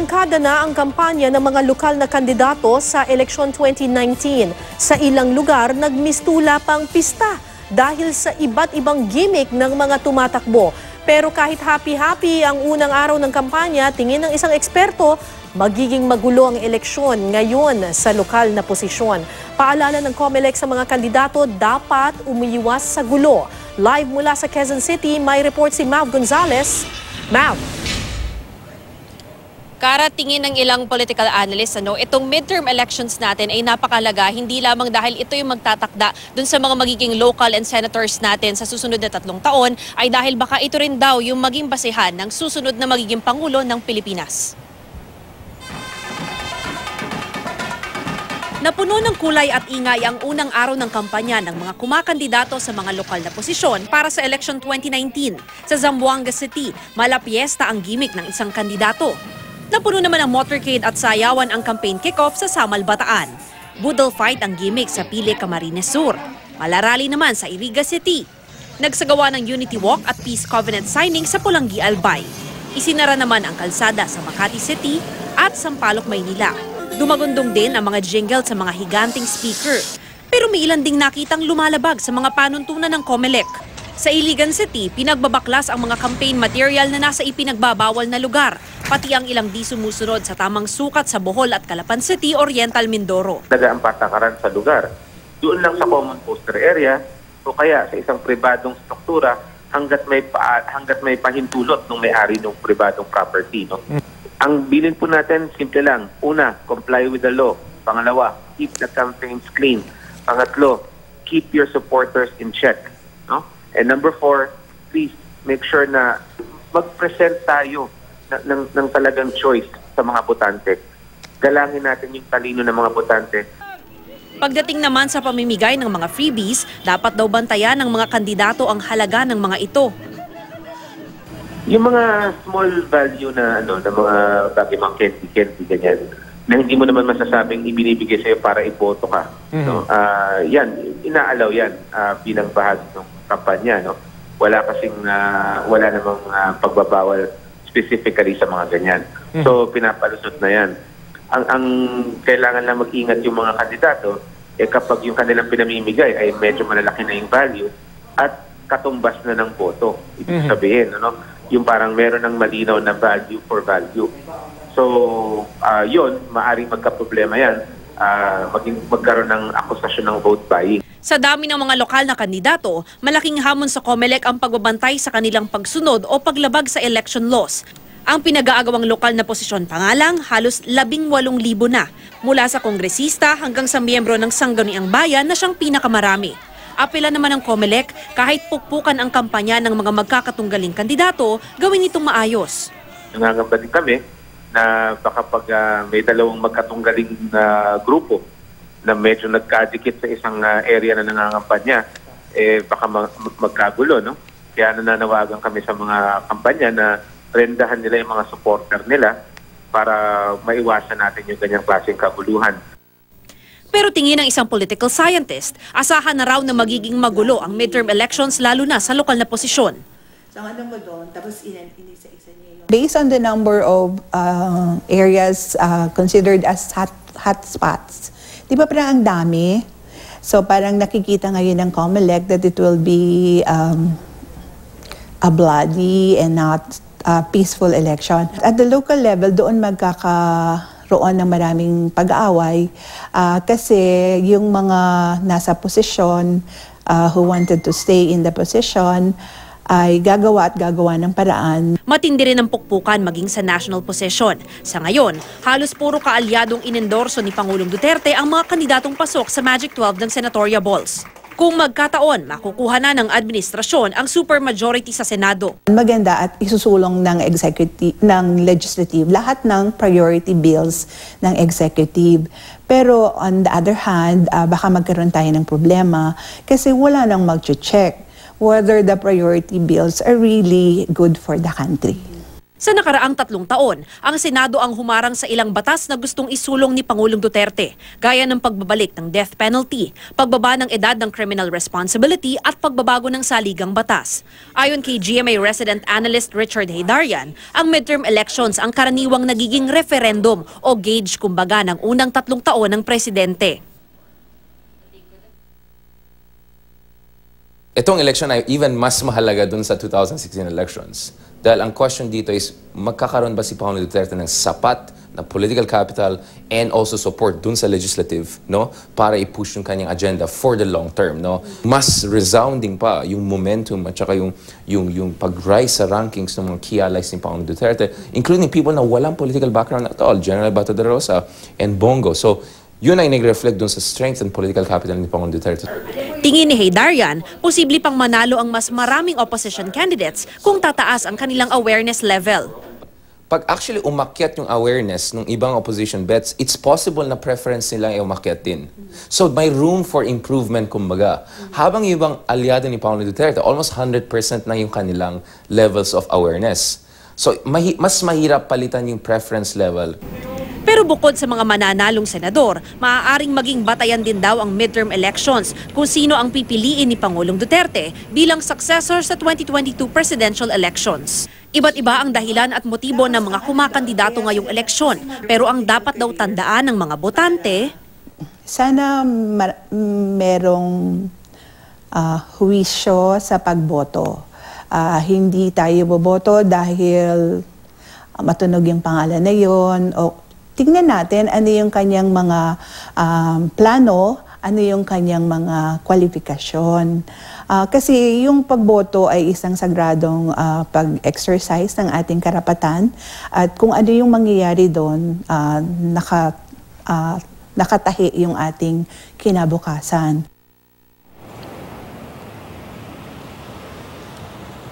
Arangkada na ang kampanya ng mga lokal na kandidato sa eleksyon 2019. Sa ilang lugar, nagmistula pang pista dahil sa iba't ibang gimmick ng mga tumatakbo. Pero kahit happy-happy ang unang araw ng kampanya, tingin ng isang eksperto, magiging magulo ang eleksyon ngayon sa lokal na posisyon. Paalala ng COMELEC sa mga kandidato, dapat umiiwas sa gulo. Live mula sa Quezon City, may report si Mav Gonzalez. Mav. Kara, tingin ng ilang political analysts, itong midterm elections natin ay napakalaga, hindi lamang dahil ito yung magtatakda dun sa mga magiging local and senators natin sa susunod na 3 taon, ay dahil baka ito rin daw yung maging basehan ng susunod na magiging Pangulo ng Pilipinas. Napuno ng kulay at ingay ang unang araw ng kampanya ng mga kumakandidato sa mga lokal na posisyon para sa election 2019. Sa Zamboanga City, malapiesta ang gimmick ng isang kandidato. Napuno naman ang motorcade at sayawan ang campaign kick-off sa Samal, Bataan. Budol fight ang gimmick sa Pile, Camarines Sur. Malarali naman sa Iriga City. Nagsagawa ng Unity Walk at Peace Covenant signing sa Pulangi, Albay. Isinara naman ang kalsada sa Makati City at Sampaloc, Maynila. Dumagundong din ang mga jingle sa mga higanting speaker. Pero may ilan ding nakitang lumalabag sa mga panuntunan ng COMELEC. Sa Iligan City, pinagbabaklas ang mga campaign material na nasa ipinagbabawal na lugar, pati ang ilang di sumusunod sa tamang sukat sa Bohol at Calapan City, Oriental Mindoro. Ang patakaran sa lugar, doon lang sa common poster area, o kaya sa isang pribadong struktura hanggat may pahintulot ng may-ari ng pribadong property. No? Ang bilin po natin, simple lang. Una, comply with the law. Pangalawa, keep the campaigns clean. Pangatlo, keep your supporters in check. No? And number 4, please make sure na mag-present tayo ng talagang choice sa mga botante. Galangin natin yung talino ng mga botante. Pagdating naman sa pamimigay ng mga freebies, dapat daw bantayan ng mga kandidato ang halaga ng mga ito. Yung mga small value na na mga bagay, mga candy, ganyan, na hindi mo naman masasabing ibinibigay sa'yo para iboto ka. No? Yan, inaalaw yan bilang bahagi ng kampanya. No? Wala namang pagbabawal specifically sa mga ganyan. So, pinapalusot na yan. Ang kailangan lang mag-ingat yung mga kandidato, kapag yung kanilang pinamimigay ay medyo malalaki na yung value at katumbas na ng boto. Ibig sabihin, yung parang meron ng malinaw na value for value. So, yun, maaaring magka-problema yan, magkaroon ng akusasyon ng vote buying. Sa dami ng mga lokal na kandidato, malaking hamon sa COMELEC ang pagbabantay sa kanilang pagsunod o paglabag sa election laws. Ang pinag-aagawang lokal na posisyon pa nga lang, halos 18,000 na, mula sa kongresista hanggang sa miyembro ng Sangguniang Bayan na siyang pinakamarami. Apela naman ng COMELEC, kahit pukpukan ang kampanya ng mga magkakatunggaling kandidato, gawin itong maayos. Nangangamba din kami na baka pag may dalawang magkatunggaling grupo na medyo nagkadikit sa isang area na nangangampanya, baka magkagulo. No? Kaya nananawagan kami sa mga kampanya na rendahan nila yung mga supporter nila para maiwasan natin yung ganyang klaseng kaguluhan. Pero tingin ng isang political scientist, asahan na raw na magiging magulo ang midterm elections lalo na sa lokal na posisyon. Based on the number of areas considered as hot spots, di ba parang ang dami? So parang nakikita ngayon ng COMELEC that it will be a bloody and not peaceful election. At the local level, doon magkakaroon ng maraming pag-aaway kasi yung mga nasa posisyon who wanted to stay in the position ay gagawa ng paraan. Matindi rin ang pukpukan maging sa national possession. Sa ngayon, halos puro kaalyadong inendorso ni Pangulong Duterte ang mga kandidatong pasok sa Magic 12 ng senatorial balls. Kung magkataon, makukuha na ng administrasyon ang supermajority sa Senado. Maganda at isusulong ng legislative lahat ng priority bills ng executive. Pero on the other hand, baka magkaroon tayo ng problema kasi wala nang mag-check whether the priority bills are really good for the country. Sa nakaraang 3 taon, ang Senado ang humarang sa ilang batas na gustong isulong ni Pangulong Duterte, gaya ng pagbabalik ng death penalty, pagbaba ng edad ng criminal responsibility at pagbabago ng saligang batas. Ayon kay GMA resident analyst Richard Heydarian, ang midterm elections ang karaniwang nagiging referendum o gauge kumbaga ng unang 3 taon ng presidente. Itong election ay even mas mahalaga dun sa 2016 elections. Dahil ang question dito is, magkakaroon ba si Pangulong Duterte ng sapat na political capital and also support dun sa legislative, no? Para i-push yung kanyang agenda for the long term, no? Mas resounding pa yung momentum at saka yung pag-rise sa rankings ng mga key allies ni Pangulong Duterte, including people na walang political background at all, General Bato de Rosa and Bongo. So, yun ay nag-reflect dun sa strength and political capital ni Pangulong Duterte. Tingin ni Heydarian, posible pang manalo ang mas maraming opposition candidates kung tataas ang kanilang awareness level. Pag actually umakyat yung awareness ng ibang opposition bets, it's possible na preference nila ay umakyat din. So may room for improvement kumbaga. Habang yung ibang aliado ni Pangulong Duterte, almost 100% na yung kanilang levels of awareness. So mas mahirap palitan yung preference level. Pero bukod sa mga mananalong senador, maaaring maging batayan din daw ang midterm elections kung sino ang pipiliin ni Pangulong Duterte bilang successor sa 2022 presidential elections. Iba't iba ang dahilan at motibo ng mga kumakandidato ngayong eleksyon, pero ang dapat daw tandaan ng mga botante, sana merong huwisyo sa pagboto. Hindi tayo boboto dahil matunog yung pangalan na yun o tingnan natin ano yung kanyang mga plano, ano yung kanyang mga kwalifikasyon. Kasi yung pagboto ay isang sagradong pag-exercise ng ating karapatan at kung ano yung mangyayari doon, nakatahi yung ating kinabukasan.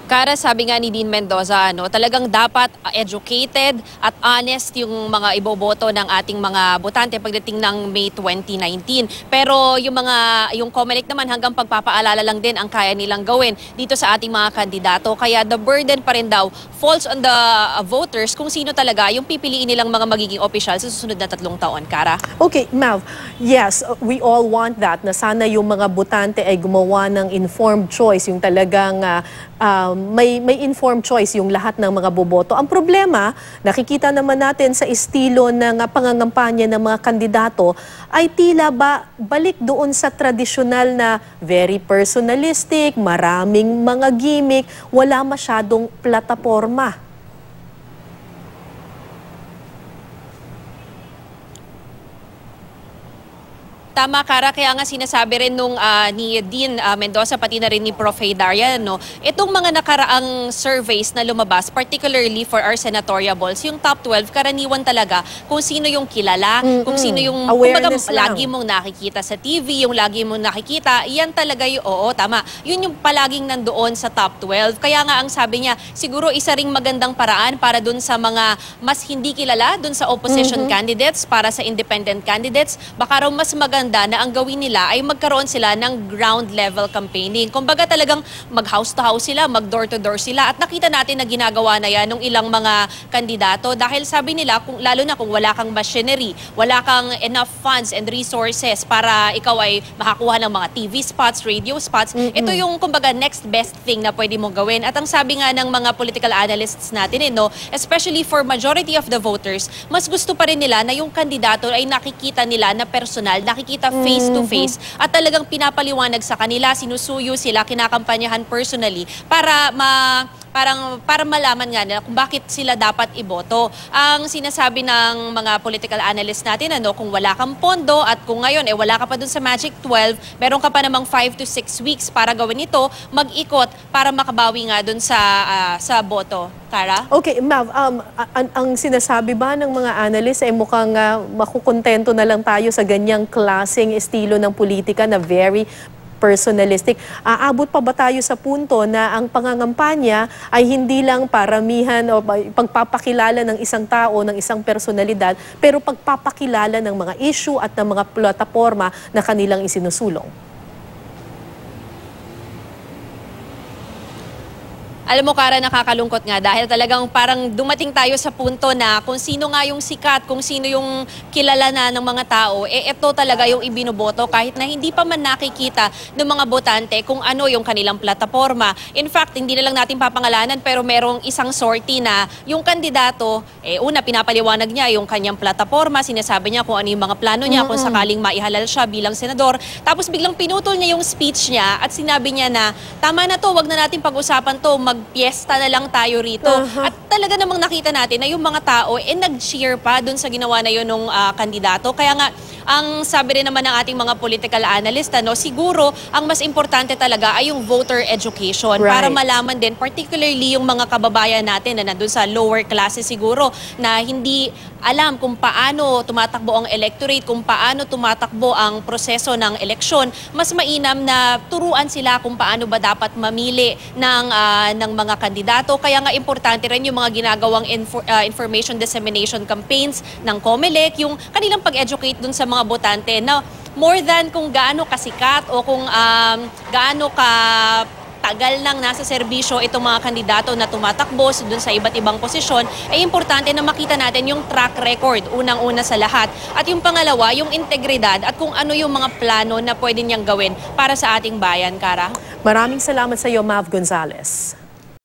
Kara, sabi nga ni Dean Mendoza, talagang dapat educated at honest yung mga iboboto ng ating mga botante pagdating ng May 2019. Pero yung COMELEC naman hanggang pagpapaalala lang din ang kaya nilang gawin dito sa ating mga kandidato. Kaya the burden pa rin daw falls on the voters kung sino talaga yung pipiliin nilang mga magiging opisyal sa susunod na 3 taon. Kara? Okay, Mav, yes, we all want that, na sana yung mga botante ay gumawa ng informed choice, yung talagang may informed choice yung lahat ng mga boboto. Ang problema, nakikita naman natin sa estilo ng pangangampanya ng mga kandidato ay tila ba balik doon sa tradisyonal na very personalistic, maraming mga gimmick, wala masyadong plataforma. Tama, Kara, kaya nga sinasabi rin nung ni Dean Mendoza pati na rin ni Prof. Heydarian, itong mga nakaraang surveys na lumabas, particularly for our senatoriables, yung top 12, karaniwan talaga kung sino yung kilala, kung sino yung kumbaga, lagi mong nakikita sa TV, yung lagi mong nakikita, yan talaga yung, oo, tama, yun yung palaging nandoon sa top 12. Kaya nga ang sabi niya, siguro isa ring magandang paraan para dun sa mga mas hindi kilala, dun sa opposition candidates, para sa independent candidates, baka raw mas maganda na ang gawin nila ay magkaroon sila ng ground level campaigning. Kumbaga talagang mag-house to house sila, mag-door to door sila. At nakita natin na ginagawa na yan ng ilang mga kandidato dahil sabi nila, lalo na kung wala kang machinery, wala kang enough funds and resources para ikaw ay makakuha ng mga TV spots, radio spots, ito yung kumbaga next best thing na pwede mong gawin. At ang sabi nga ng mga political analysts natin, especially for majority of the voters, mas gusto pa rin nila na yung kandidato ay nakikita nila na personal, nakikita face-to-face at talagang pinapaliwanag sa kanila, sinusuyo sila, kinakampanyahan personally para malaman nga nila kung bakit sila dapat iboto. Ang sinasabi ng mga political analysts natin, kung wala kang pondo at kung ngayon wala ka pa dun sa Magic 12, meron ka pa namang 5 to 6 weeks para gawin ito, mag-ikot para makabawi nga dun sa boto. Kara? Okay, Mav, ang sinasabi ba ng mga analysts ay mukhang makukontento na lang tayo sa ganyang klaseng estilo ng politika na very personalistic. Aabot pa ba tayo sa punto na ang pangangampanya ay hindi lang paramihan o pagpapakilala ng isang tao, ng isang personalidad, pero pagpapakilala ng mga issue at ng mga plataforma na kanilang isinusulong? Alam mo, Kara, nakakalungkot nga dahil talagang parang dumating tayo sa punto na kung sino nga yung sikat, kung sino yung kilala na ng mga tao, ito talaga yung ibinuboto kahit na hindi pa man nakikita ng mga botante kung ano yung kanilang plataforma. In fact, hindi na lang natin papangalanan pero merong isang sortie na yung kandidato, una pinapaliwanag niya yung kanyang plataforma, sinasabi niya kung ano yung mga plano niya, kung sakaling maihalal siya bilang senador. Tapos biglang pinutol niya yung speech niya at sinabi niya na tama na to, wag na natin pag-usapan to, magpiesta na lang tayo rito. At talaga namang nakita natin na yung mga tao nag-cheer pa dun sa ginawa na yun ng kandidato. Kaya nga, ang sabi rin naman ng ating mga political analyst, siguro ang mas importante talaga ay yung voter education para malaman din, particularly yung mga kababayan natin na nandun sa lower classes siguro, na hindi alam kung paano tumatakbo ang electorate, kung paano tumatakbo ang proseso ng eleksyon. Mas mainam na turuan sila kung paano ba dapat mamili ng mga kandidato. Kaya nga importante rin yung mga ginagawang information dissemination campaigns ng COMELEC, yung kanilang pag-educate dun sa mga botante na more than kung gaano kasikat o kung gaano ka tagal nang nasa serbisyo itong mga kandidato na tumatakbo dun sa iba't ibang posisyon, ay importante na makita natin yung track record, unang-una sa lahat. At yung pangalawa, yung integridad at kung ano yung mga plano na pwede niyang gawin para sa ating bayan, Kara. Maraming salamat sa iyo, Mav Gonzalez.